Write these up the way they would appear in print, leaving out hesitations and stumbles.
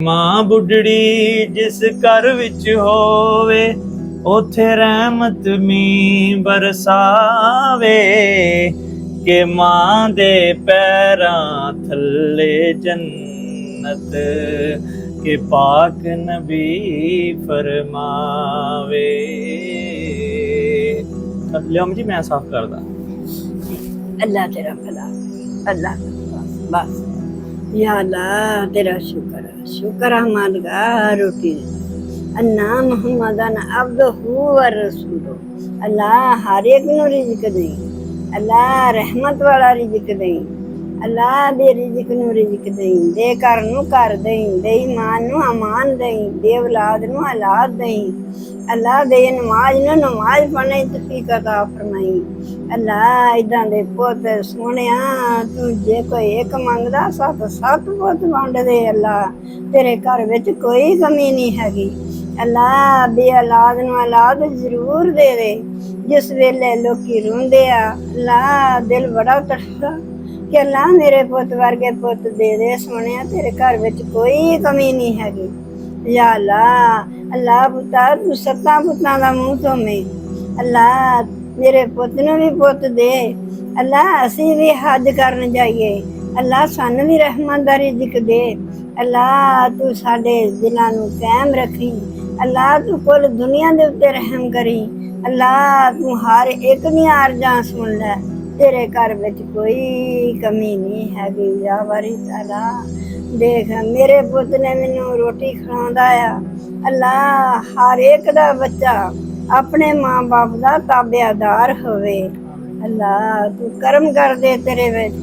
ਮਾਂ ਬੁੱਢੜੀ ਜਿਸ ਘਰ ਵਿੱਚ ਹੋਵੇ ਉਥੇ ਰਹਿਮਤ ਮੀਂਹ ਬਰਸਾਵੇ ਕਿ ਮਾਂ ਦੇ ਪੈਰਾਂ ਥੱਲੇ ਜੰਨਤ ਕਿ ਪਾਕ ਨਬੀ ਫਰਮਾਵੇ। ਲਿਓ ਜੀ ਮੈਂ ਸਾਫ਼ ਕਰਦਾ। अल्लाह तेरा भला, अल्लाह बस या अल्लाह तेरा शुक्र मालगा रोटी अन्ना मोहम्मदन अब्दुहु व रसूलु। अल्लाह हर एक नु रिज़्क दे, अल्लाह रहमत वाला रिज़्क दे, अल्लाह दे रिज़्क नु रिज़्क दे, दे कर नु कर दे, दे ईमान नु अमान दे, दे औलाद नु औलाद दे, अल्लाह दे नमाज नु नमाज पढ़ने तौफीक अता फरमाई। अल्लाह इदां दे पुत सोहणिया तू जे कोई एक मंगदा सत सत पुत वंड दे। अल्लाह तेरे घर विच कोई कमी नहीं हैगी। अल्लाह बे औलाद नु औलाद जरूर दे दे। जिस वेले लोकी रोंदे आ अल्लाह दिल बड़ा तड़फदा कि अल्लाह मेरे पुत वर्गे पुत दे दे सोहणिया तेरे घर विच कोई कमी नहीं हैगी। या अल्लाह अल्लाह पुत्ता तू सत्तां पुत्तां दा मूंह धोमे। अल्लाह मेरे पुत नूं भी पुत दे। अल्लाह असीं भी हज करन जाइए। अल्लाह सानू भी रहमत दा रिज़्क दे। अल्लाह तू साडे दिलां नूं कायम रखी। अल्लाह तू कुल दुनिया दे उत्ते रहम करी। अल्लाह तू हर एक दी अर्ज़ां सुन लै। तेरे घर विच कोई कमी नहीं हैगी। या वारी ताला देख मेरे पुत ने मैनू रोटी खिलाउंदा आ। अल्लाह हर एक दा बच्चा अपने माँ बाप दा ताबेदार होवे। अल्लाह तू करम कर दे। तेरे विच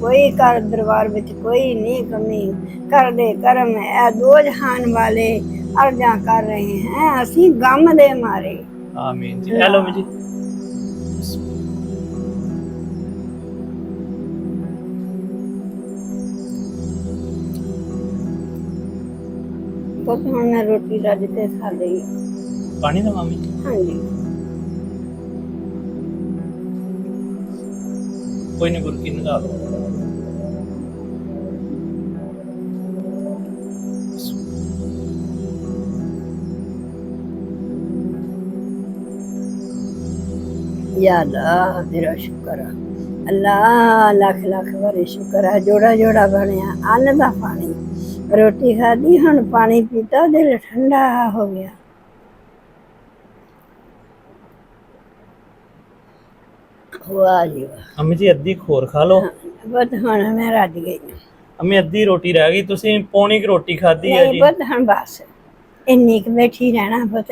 कोई कर दरबार विच कोई नहीं कमी कर दे करम। ऐ दो जहान वाले अर्ज़ां कर रहे हैं असीं गम दे मारे। आमीन जी। हेलो जी पुत हुण मैं रोटी रज के खा लई। पानी दा मामी जी? हाँ जी कोई नहीं बुरकी निकाल दो। या अल्लाह तेरा शुक्र है। अल्लाह लख लख बारी शुक्र है। जोड़ा जोड़ा बनया अन्न दा पानी रोटी खाधी हुण पानी पीता दिल ठंडा हो गया। वाह जी वाह। अम्मी जी अद्धी खोर खा लो। बस हुण मैं रज गई। अम्मी अद्धी रोटी रह गई तुसीं पौनी क रोटी खाधी है नहीं जी। बस हुण बस इन्नी क बैठी रहना पुत।